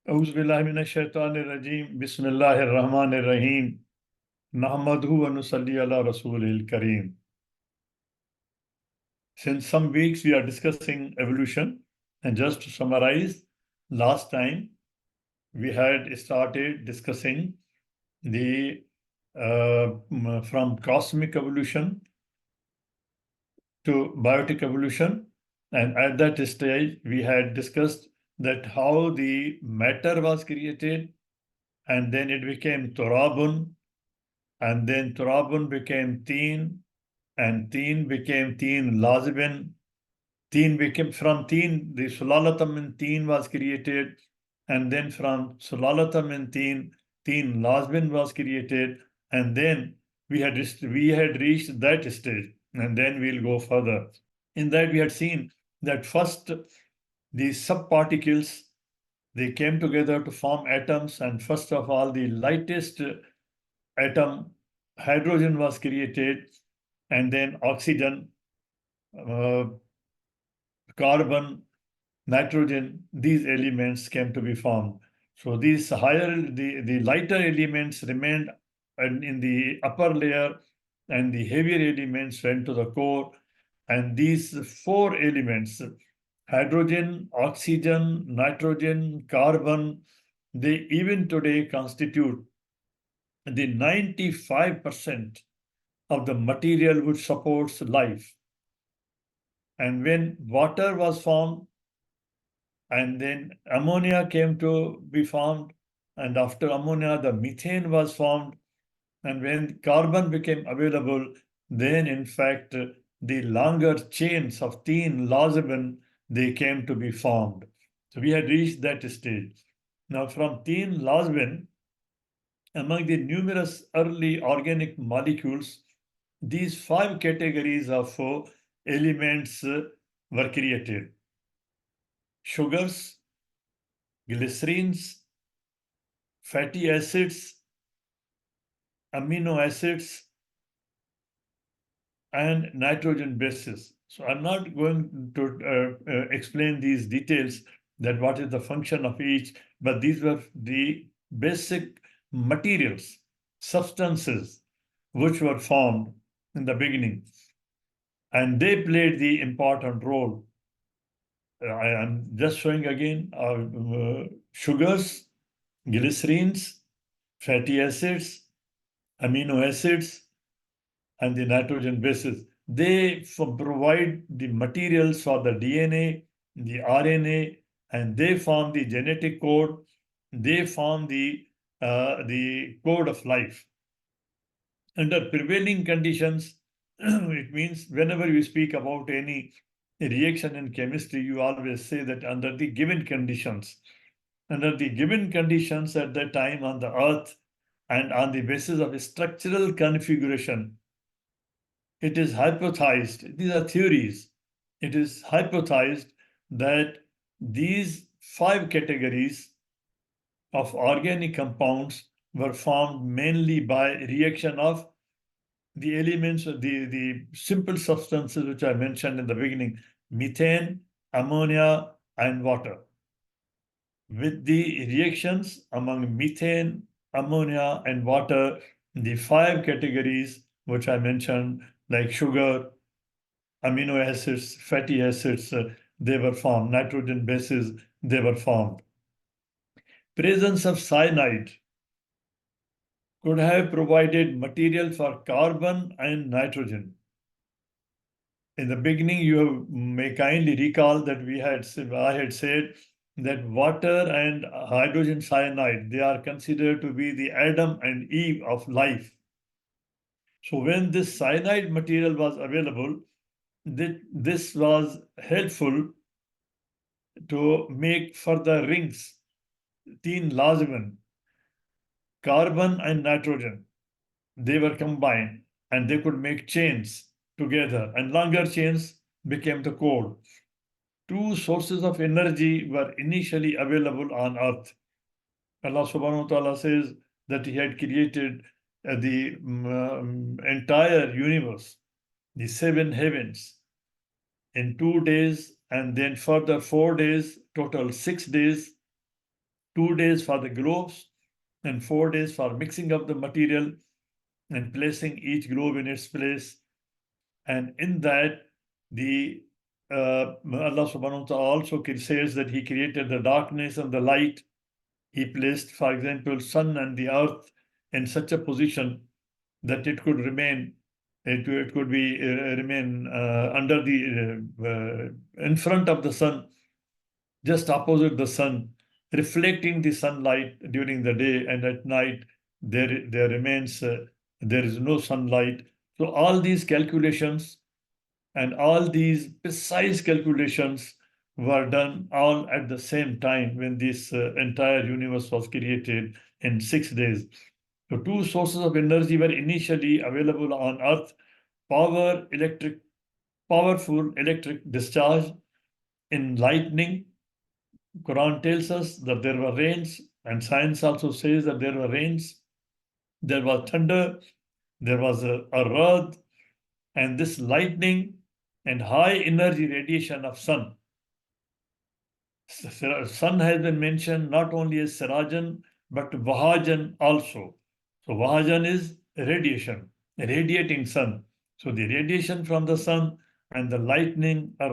Auzu billahi minesh-shaytanir-rajim. Bismillahir-rahmanir-rahim. Nahmaduhu wa nusalli ala rasulil kareem. Since some weeks we are discussing evolution, and just to summarize, last time we had started discussing the from cosmic evolution to biotic evolution, and at that stage we had discussed that how the matter was created, and then it became Turabun, and then Turabun became Teen, and Teen became Teen Lazibin. Teen became from Teen, the Sulalatam in Teen was created, and then from Sulalatam in Teen, Teen Lazibin was created, and then we had reached that stage, and then we'll go further. In that we had seen that first the subparticles, they came together to form atoms, and first of all the lightest atom, hydrogen, was created, and then oxygen, uh, carbon, nitrogen, these elements came to be formed. So these the lighter elements remained in the upper layer, and the heavier elements went to the core. And these four elements, hydrogen, oxygen, nitrogen, carbon, they even today constitute the 95% of the material which supports life. And when water was formed, and then ammonia came to be formed, and after ammonia, the methane was formed, and when carbon became available, then in fact, the longer chains of Teen Lazarban, they came to be formed. So we had reached that stage. Now from Teen Lazarban, among the numerous early organic molecules, these five categories of elements were created: sugars, glycerins, fatty acids, amino acids, and nitrogen bases. So I'm not going to explain these details, that what is the function of each, but these were the basic materials, substances, which were formed in the beginning. And they played the important role. I am just showing again sugars, glycerins, fatty acids, amino acids, and the nitrogen bases. They provide the materials for the DNA, the RNA, and they form the genetic code. They form the code of life. Under prevailing conditions, it means whenever you speak about any reaction in chemistry, you always say that under the given conditions. Under the given conditions at that time on the earth, and on the basis of structural configuration, it is hypothesized, these are theories, it is hypothesized that these five categories of organic compounds were formed mainly by reaction of the elements, the simple substances which I mentioned in the beginning: methane, ammonia, and water. With the reactions among methane, ammonia, and water, the five categories which I mentioned, like sugar, amino acids, fatty acids, they were formed. Nitrogen bases, they were formed. Presence of cyanide could have provided material for carbon and nitrogen. In the beginning, you may kindly recall that I had said that water and hydrogen cyanide, they are considered to be the Adam and Eve of life. So when this cyanide material was available, this was helpful to make further rings, Teen Lazarban. Carbon and nitrogen, they were combined, and they could make chains together, and longer chains became the core. Two sources of energy were initially available on earth. Allah subhanahu wa ta'ala says that He had created the entire universe, the seven heavens, in 2 days, and then further 4 days, total 6 days. 2 days for the globes, and 4 days for mixing up the material and placing each globe in its place. And in that, the Allah subhanahu wa ta'ala also says that He created the darkness and the light. He placed, for example, sun and the earth in such a position that it could remain, it could be remain under the in front of the sun, just opposite the sun, reflecting the sunlight during the day, and at night there remains there is no sunlight. So all these calculations and all these precise calculations were done all at the same time when this entire universe was created in 6 days. So two sources of energy were initially available on Earth: powerful electric discharge in lightning. Quran tells us that there were rains, and science also says that there were rains. There was thunder, there was a earth, and this lightning and high energy radiation of sun. Sun has been mentioned not only as Sirajan, but Vahajan also. So Vahajan is radiation, radiating sun. So the radiation from the sun and the lightning, a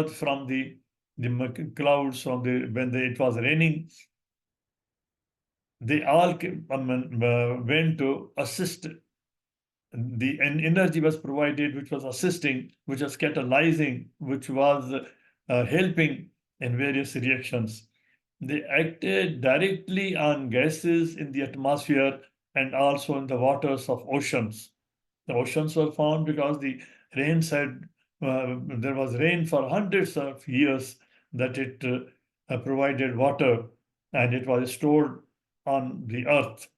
from the clouds from it was raining, they all went to assist. The energy was provided, which was assisting, which was catalyzing, which was helping in various reactions. They acted directly on gases in the atmosphere and also in the waters of oceans. The oceans were formed because the rains had, there was rain for hundreds of years, that it provided water and it was stored on the earth.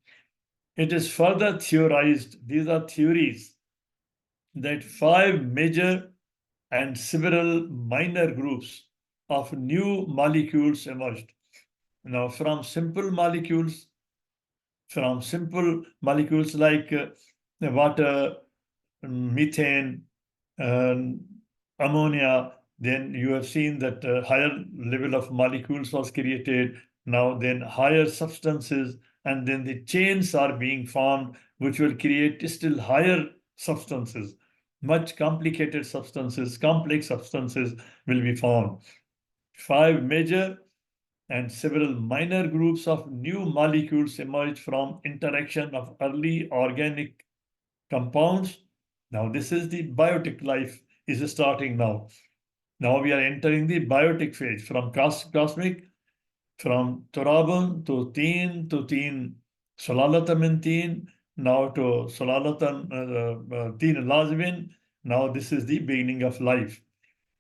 It is further theorized, these are theories, that 5 major and several minor groups of new molecules emerged. Now, from simple molecules like water, methane, ammonia, then you have seen that higher level of molecules was created. Now, then higher substances, and then the chains are being formed, which will create still higher substances. Much complicated substances, complex substances will be formed. 5 major and several minor groups of new molecules emerge from interaction of early organic compounds. Now, this is the biotic life is starting now. Now we are entering the biotic phase from cosmic, from Turabun to Teen, Solalatan and Teen, now to Solalatan, Teen Lazwin. Now this is the beginning of life.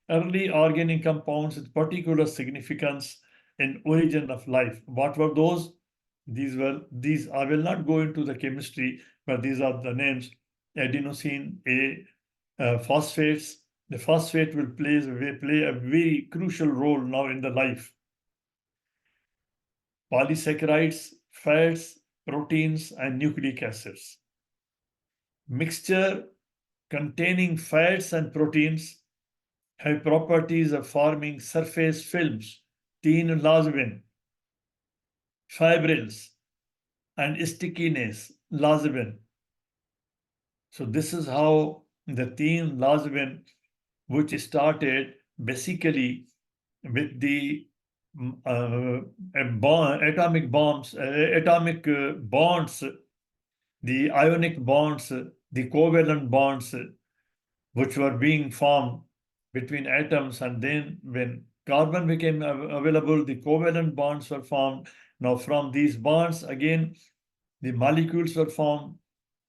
Early organic compounds with particular significance in origin of life. What were those? These, I will not go into the chemistry, but these are the names: adenosine, phosphates. The phosphate will play a very crucial role now in the life. Polysaccharides, fats, proteins, and nucleic acids. Mixture containing fats and proteins have properties of forming surface films, lasvin, fibrils, and stickiness, lasvin. So this is how the lasvin, which started basically with the atomic bonds, the ionic bonds, the covalent bonds, which were being formed between atoms. And then when carbon became available, the covalent bonds were formed. Now from these bonds, again, the molecules were formed.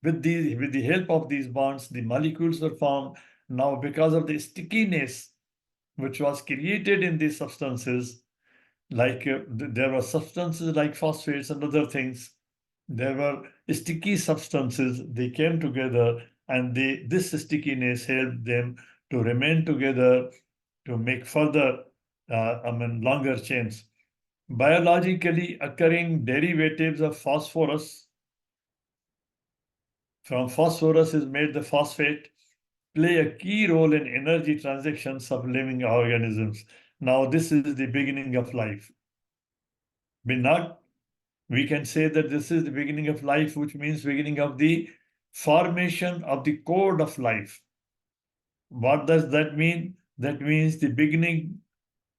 With the help of these bonds, the molecules were formed. Now, because of the stickiness which was created in these substances, like there were substances like phosphates and other things, there were sticky substances, they came together, and this stickiness helped them to remain together, to make further, longer chains. Biologically occurring derivatives of phosphorus, from phosphorus is made the phosphate, play a key role in energy transactions of living organisms. Now, this is the beginning of life. Not, we can say that this is the beginning of life, which means beginning of the formation of the code of life. What does that mean? That means the beginning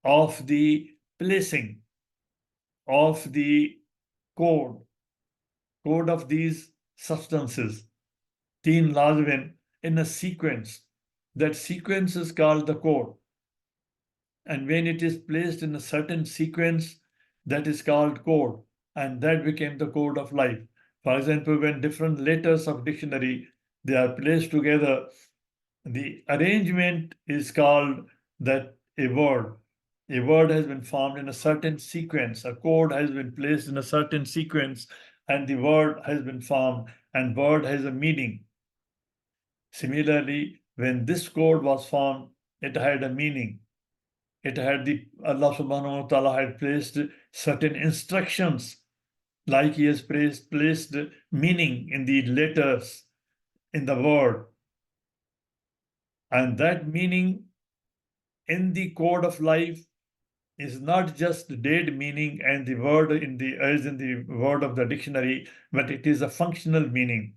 of the placing of the code, code of these substances, teen lazarine, in a sequence. That sequence is called the code. And when it is placed in a certain sequence, that is called code. And that became the code of life. For example, when different letters of dictionary, they are placed together, the arrangement is called that a word. A word has been formed in a certain sequence. A code has been placed in a certain sequence, and the word has been formed, and word has a meaning. Similarly, when this code was formed, it had a meaning. It had the Allah subhanahu wa ta'ala had placed certain instructions, like He has placed meaning in the letters in the word. And that meaning in the code of life is not just dead meaning and the word in the as in the word of the dictionary, but it is a functional meaning.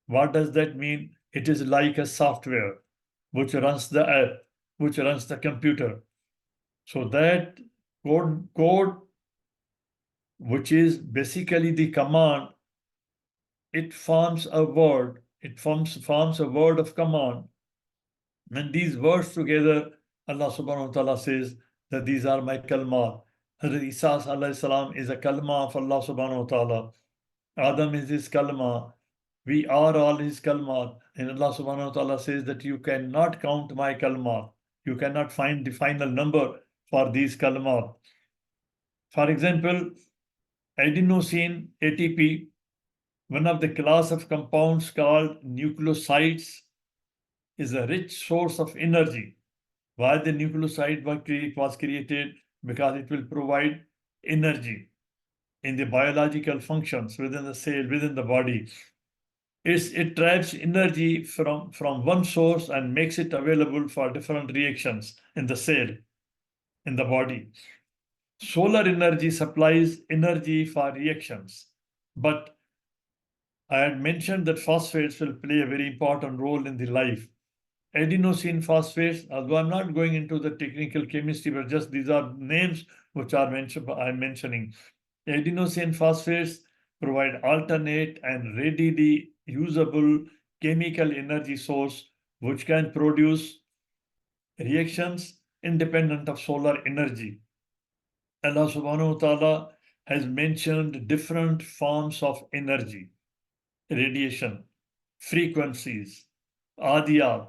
What does that mean? It is like a software which runs the app, which runs the computer. So that code which is basically the command, it forms a word. It forms a word of command. And these words together, Allah subhanahu wa ta'ala says that these are my kalma. Hazrat Isa alayhi salam is a kalma of Allah subhanahu wa ta'ala. Adam is his kalma. We are all his kalma. And Allah subhanahu wa ta'ala says that you cannot count my kalma. You cannot find the final number for these kalma. For example, adenosine, ATP, one of the class of compounds called nucleosides, is a rich source of energy. Why the nucleoside was created? Because it will provide energy in the biological functions within the cell, within the body. It traps energy from one source and makes it available for different reactions in the cell, in the body. Solar energy supplies energy for reactions. But I had mentioned that phosphates will play a very important role in the life. Adenosine phosphates, although I'm not going into the technical chemistry, but just these are names which are I'm mentioning. Adenosine phosphates provide alternate and readily usable chemical energy source which can produce reactions independent of solar energy. Allah subhanahu wa ta'ala has mentioned different forms of energy, radiation, frequencies, adiyat,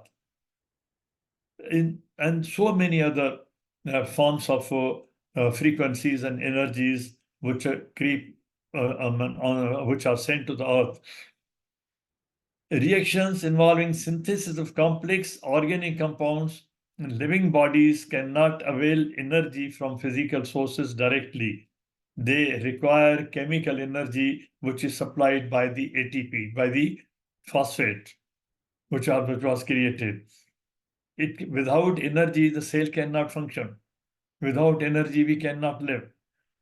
and so many other forms of frequencies and energies which which are sent to the earth. Reactions involving synthesis of complex organic compounds in living bodies cannot avail energy from physical sources directly. They require chemical energy which is supplied by the ATP, by the phosphate, which was created. Without energy, the cell cannot function. Without energy, we cannot live.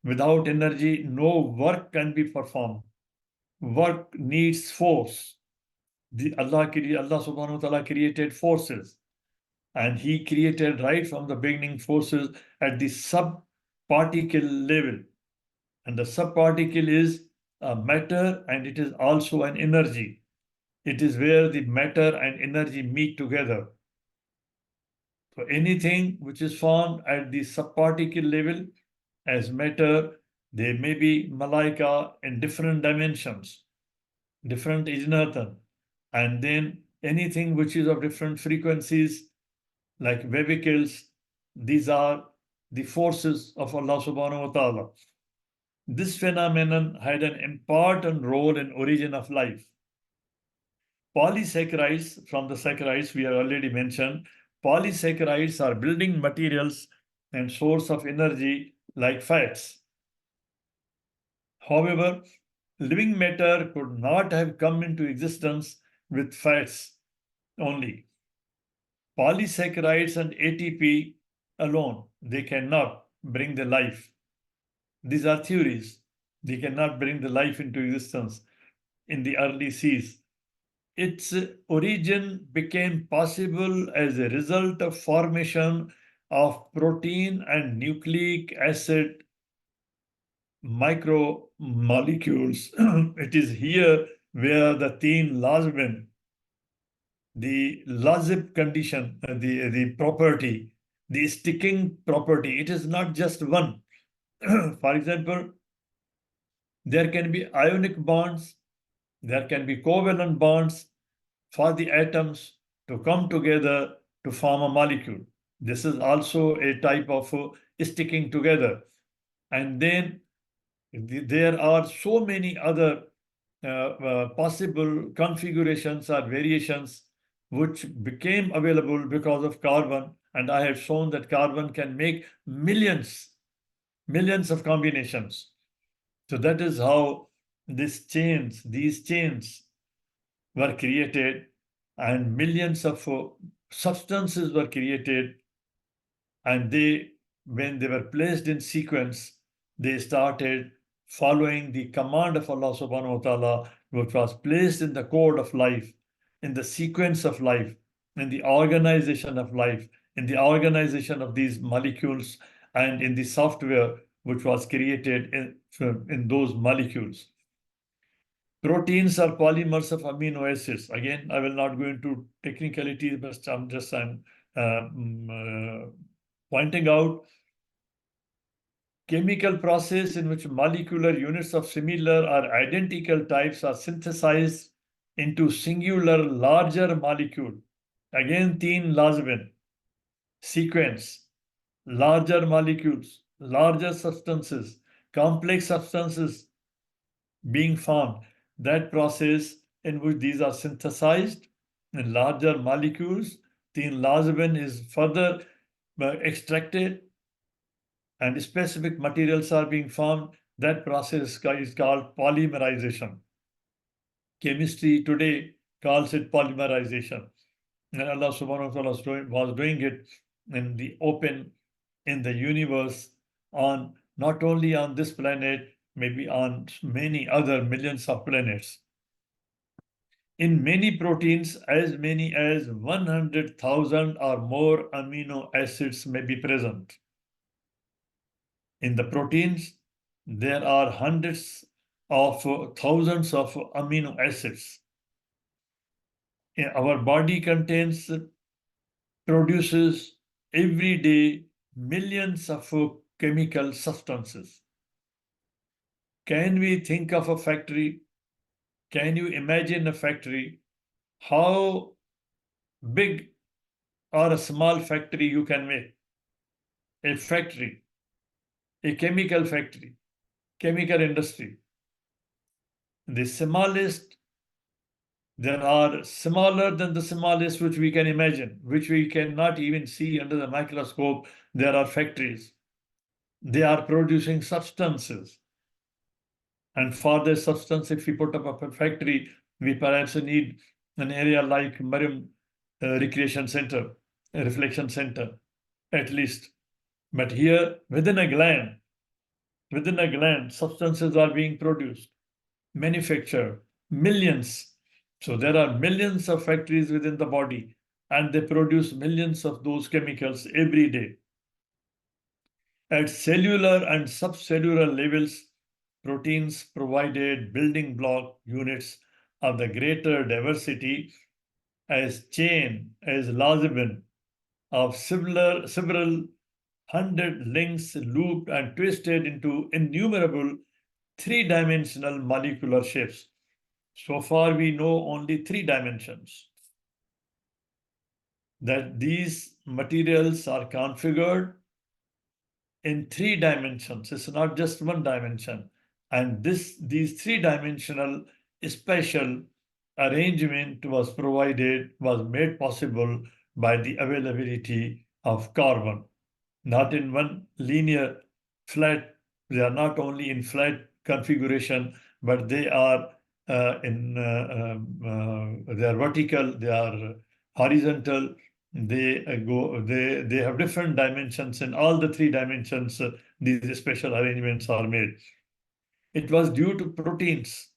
Without energy, no work can be performed. Work needs force. Allah subhanahu wa ta'ala created forces. And He created right from the beginning forces at the subparticle level. And the subparticle is a matter and it is also an energy. It is where the matter and energy meet together. So anything which is formed at the subparticle level as matter, there may be malaika in different dimensions, different ijnatan, and then anything which is of different frequencies like vehicles, these are the forces of Allah subhanahu wa ta'ala. This phenomenon had an important role in origin of life. Polysaccharides, from the saccharides we have already mentioned, polysaccharides are building materials and source of energy like fats. However, living matter could not have come into existence with fats only. Polysaccharides and ATP alone, they cannot bring the life. These are theories. They cannot bring the life into existence in the early seas. Its origin became possible as a result of formation of protein and nucleic acid micromolecules. It is here where the thin lasmin, the lazib condition, the property, the sticking property, it is not just one. For example, there can be ionic bonds, there can be covalent bonds for the atoms to come together to form a molecule. This is also a type of sticking together. And then there are so many other possible configurations or variations which became available because of carbon. And I have shown that carbon can make millions of combinations. So that is how these chains were created, and millions of substances were created, and when they were placed in sequence, they started following the command of Allah subhanahu wa ta'ala, which was placed in the code of life, in the sequence of life, in the organization of life, in the organization of these molecules, and in the software which was created in those molecules. Proteins are polymers of amino acids. Again, I will not go into technicalities, but I'm pointing out chemical process in which molecular units of similar or identical types are synthesized into singular larger molecule. Again, thin lasmin, sequence, larger molecules, larger substances, complex substances being formed. That process in which these are synthesized in larger molecules, thin lasmin is further extracted and specific materials are being formed. That process is called polymerization. Chemistry today calls it polymerization. And Allah subhanahu wa ta'ala was doing it in the open, in the universe, on not only on this planet, maybe on many other millions of planets. In many proteins, as many as 100,000 or more amino acids may be present. In the proteins, there are hundreds of thousands of amino acids. Our body produces every day millions of chemical substances. Can we think of a factory? Can you imagine a factory? How big or a small factory you can make? A factory, a chemical factory, chemical industry. The smallest, there are smaller than the smallest which we can imagine, which we cannot even see under the microscope. There are factories. They are producing substances. And for this substance, if we put up a factory, we perhaps need an area like Mariam Recreation Center, a reflection center, at least. But here, within a gland, substances are being produced, manufactured, millions. So there are millions of factories within the body, and they produce millions of those chemicals every day. At cellular and subcellular levels, proteins provided building block units of the greater diversity as lasmin of several hundred links looped and twisted into innumerable three-dimensional molecular shapes. So far, we know only 3 dimensions. That these materials are configured in 3 dimensions. It's not just 1 dimension. And these 3-dimensional spatial arrangement was made possible by the availability of carbon. Not in one linear flat, they are not only in flat configuration, but they are they are vertical, they are horizontal, They have different dimensions. In all the three dimensions, these special arrangements are made. It was due to proteins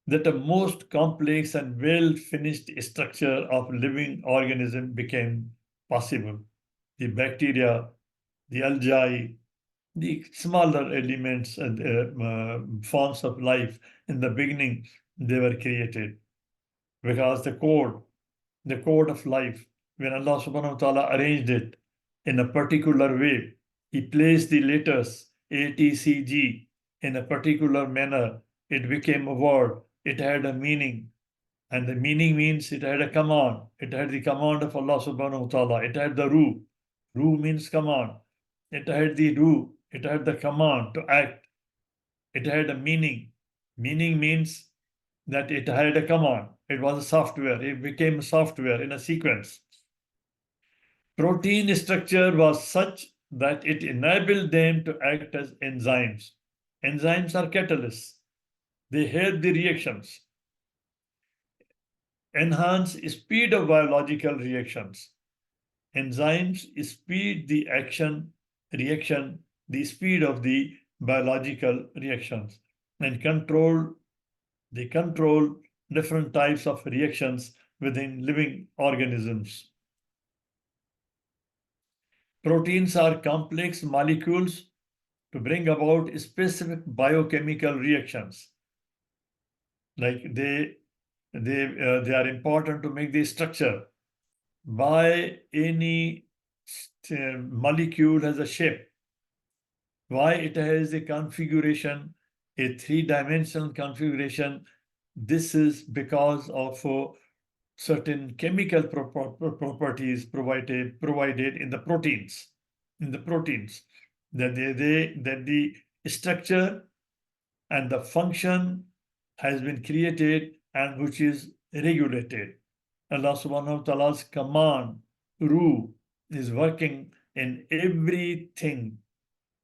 that a most complex and well-finished structure of living organism became possible. The bacteria, the algae, the smaller elements and forms of life in the beginning, they were created because the code of life, when Allah subhanahu wa ta'ala arranged it in a particular way, He placed the letters A, T, C, G in a particular manner. It became a word. It had a meaning. And the meaning means it had a command. It had the command of Allah subhanahu wa ta'ala. It had the ruh. Ruh means command. It had the ruh. It had the command to act. It had a meaning. Meaning means that it had a command. It was a software. It became a software in a sequence. Protein structure was such that it enabled them to act as enzymes. Enzymes are catalysts. They help the reactions, enhance speed of biological reactions. Enzymes speed the reaction, the speed of the biological reactions, and they control different types of reactions within living organisms. Proteins are complex molecules to bring about specific biochemical reactions. Like they are important to make the structure. Why any molecule has a shape, why it has a configuration, a three-dimensional configuration. This is because of certain chemical properties provided in the proteins, that the structure and the function has been created and which is regulated. Allah subhanahu wa ta'ala's command, ruh, is working in everything,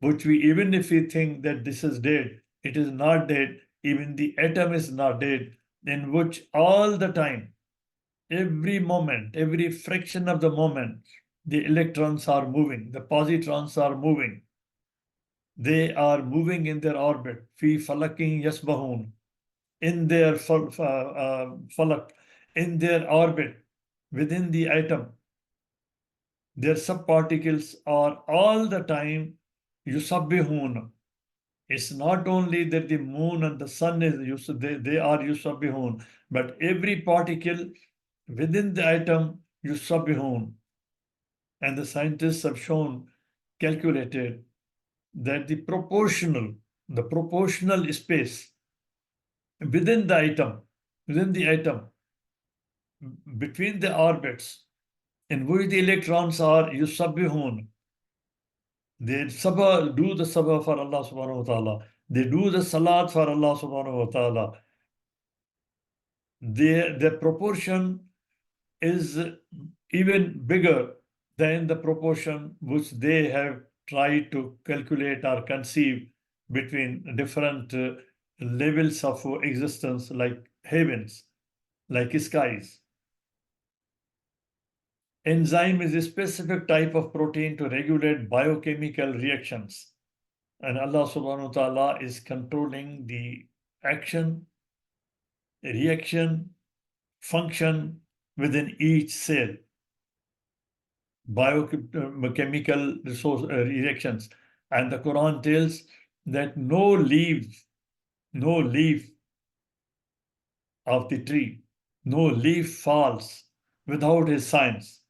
which even if we think that this is dead, it is not dead. Even the atom is not dead, in which all the time, every moment, every fraction of the moment, the electrons are moving, the positrons are moving. They are moving in their orbit. Fi falakin yasbahun, in their falak, in their orbit, within the atom. Their subparticles are all the time yusabbihun. It's not only that the moon and the sun they are yusabbihun, but every particle within the atom yusabbihun. And the scientists have calculated that the proportional space within the atom, between the orbits, in which the electrons are yusabbihun. They do the sabah for Allah subhanahu wa ta'ala. They do the salat for Allah subhanahu wa ta'ala. The proportion is even bigger than the proportion which they have tried to calculate or conceive between different levels of existence, like heavens, like skies. Enzyme is a specific type of protein to regulate biochemical reactions. And Allah subhanahu wa ta'ala is controlling the action, reaction, function within each cell. Biochemical reactions. And the Quran tells that no leaf of the tree, no leaf falls without his science,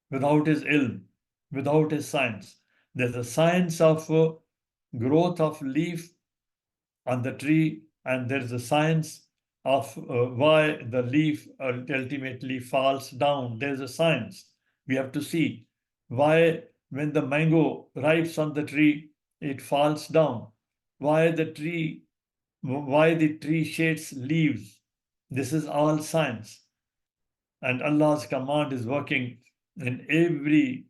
without his ilm, without his science. There's a science of growth of leaf on the tree, and there's a science of why the leaf ultimately falls down. There's a science. We have to see why when the mango ripes on the tree, it falls down. Why the tree sheds leaves. This is all science. And Allah's command is working in every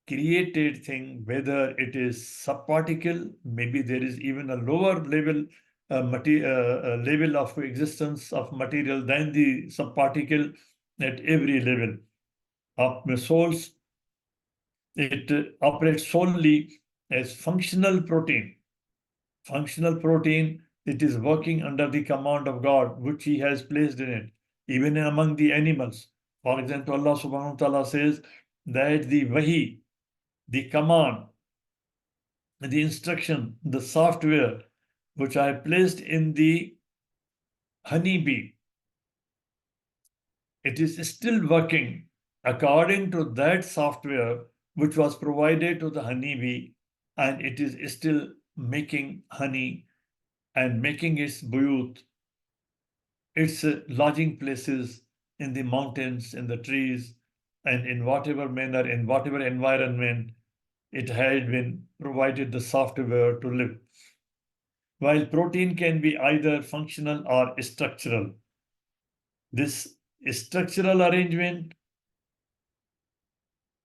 created thing, whether it is subparticle, maybe there is even a lower level level of existence of material than the subparticle, at every level. Of souls, it operates solely as functional protein. Functional protein, it is working under the command of God, which He has placed in it, even among the animals. For example, Allah subhanahu wa ta'ala says that the wahi, the command, the instruction, the software which I placed in the honeybee, it is still working according to that software which was provided to the honeybee, and it is still making honey and making its buyut, its lodging places in the mountains, in the trees, and in whatever manner, in whatever environment it had been provided the software to live. While protein can be either functional or structural, this structural arrangement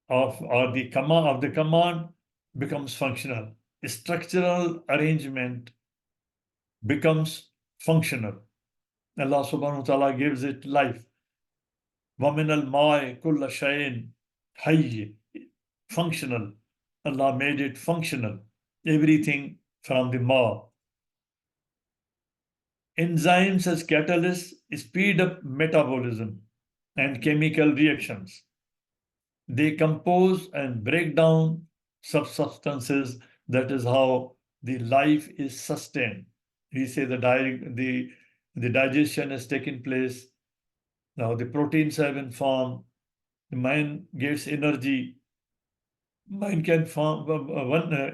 of the command becomes functional. Structural arrangement becomes functional. Allah subhanahu wa ta'ala gives it life. وَمِنَ الْمَاءِ كُلَّ شَيْءٍ حَيٍّ, functional. Allah made it functional. Everything from the ma. Enzymes as catalysts speed up metabolism and chemical reactions. They compose and break down substances. That is how the life is sustained. We say the digestion has taken place. Now the proteins have been formed. The mind gets energy. Mind can form,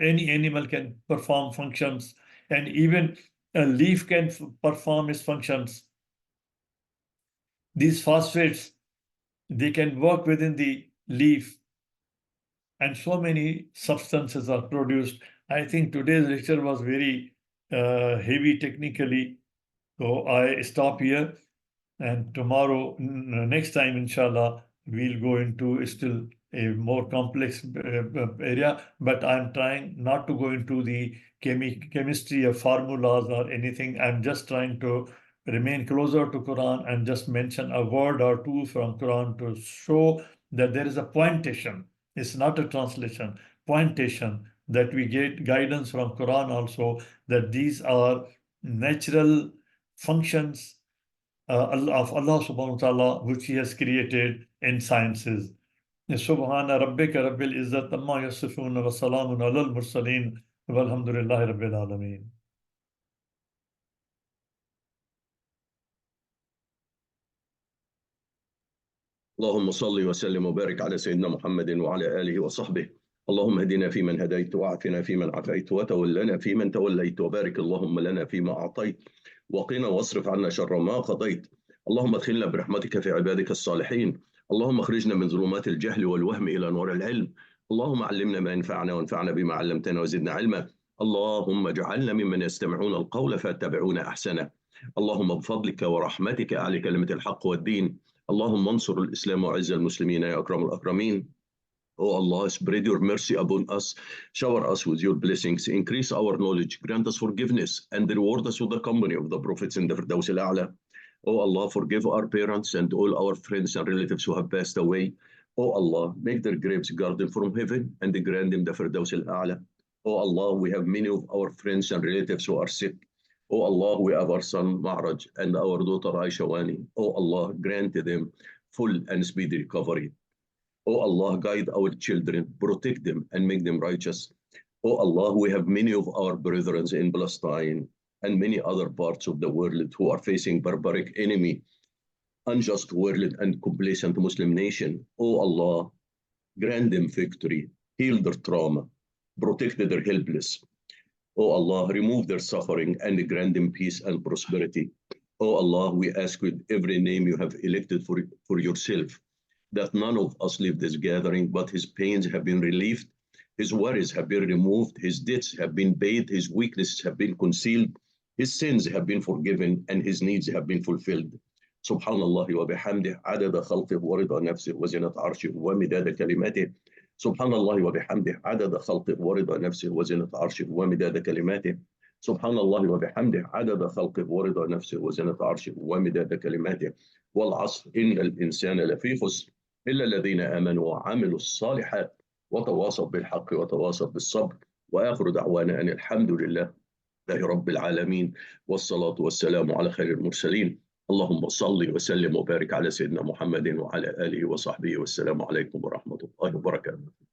any animal can perform functions, and even a leaf can perform its functions. These phosphates, they can work within the leaf, and so many substances are produced. I think today's lecture was very heavy technically, so I stop here, and tomorrow, next time, inshallah, we'll go into still a more complex area, but I'm trying not to go into the chemistry of formulas or anything. I'm just trying to remain closer to Quran and just mention a word or two from Quran to show that there is a pointation. It's not a translation, pointation, that we get guidance from Quran also, that these are natural functions of Allah subhanahu wa ta'ala, which He has created in sciences. Subhana rabbika rabbil izzat amma yasifun wa salamun ala al-mursaleen walhamdulillahi rabbil alameen. اللهم صل وسلم وبارك على سيدنا محمد وعلى آله وصحبه. اللهم اهدنا فيمن هديت وعافنا فيمن عافيت وتولنا فيمن توليت وبارك اللهم لنا فيما أعطيت وقنا واصرف عنا شر ما قضيت. اللهم ادخلنا برحمتك في عبادك الصالحين. اللهم اخرجنا من ظلمات الجهل والوهم إلى نور العلم. اللهم علمنا ما ينفعنا وانفعنا بما علمتنا وزدنا علما. اللهم اجعلنا ممن يستمعون القول فيتبعون أحسنه. اللهم بفضلك ورحمتك أعلي كلمة الحق والدين. اللهم انصر الإسلام وعز المسلمين يا أكرم الأكرمين. Oh Allah, spread your mercy upon us, shower us with your blessings, increase our knowledge, grant us forgiveness, and reward us with the company of the prophets in the Firdaus al-A'la. Oh Allah, forgive our parents and all our friends and relatives who have passed away. Oh Allah, make their graves garden from heaven and grant them the Firdaus al-A'la. Oh Allah, we have many of our friends and relatives who are sick. Oh Allah, we have our son Ma'raj and our daughter Aisha Wani. Oh Allah, grant them full and speedy recovery. Oh Allah, guide our children, protect them, and make them righteous. Oh Allah, we have many of our brethren in Palestine and many other parts of the world who are facing barbaric enemy, unjust world, and complacent Muslim nation. Oh Allah, grant them victory, heal their trauma, protect their helpless. Oh Allah, remove their suffering and grant them peace and prosperity. Oh Allah, we ask with every name you have elected for yourself, that none of us leave this gathering, but his pains have been relieved, his worries have been removed, his debts have been paid, his weaknesses have been concealed, his sins have been forgiven, and his needs have been fulfilled. Subhanallah wa bihamdih, adada khalqih wa rida nafsih wa zinat arshih wa midada kalimatih. Subhanallah wa bihamdih, adada khalqih wa rida nafsih wa zinat arshih wa midada kalimatih. سبحان الله وبحمده عدد خلقه ورضا نفسه وزنة عرشه ومداد كلماته. والعصر إن الإنسان لفي خسر إلا الذين آمنوا وعملوا الصالحات وتواصوا بالحق وتواصوا بالصبر. وآخر دعوانا أن الحمد لله رب العالمين، والصلاة والسلام على خير المرسلين. اللهم صل وسلم وبارك على سيدنا محمد وعلى آله وصحبه، والسلام عليكم ورحمة الله وبركاته.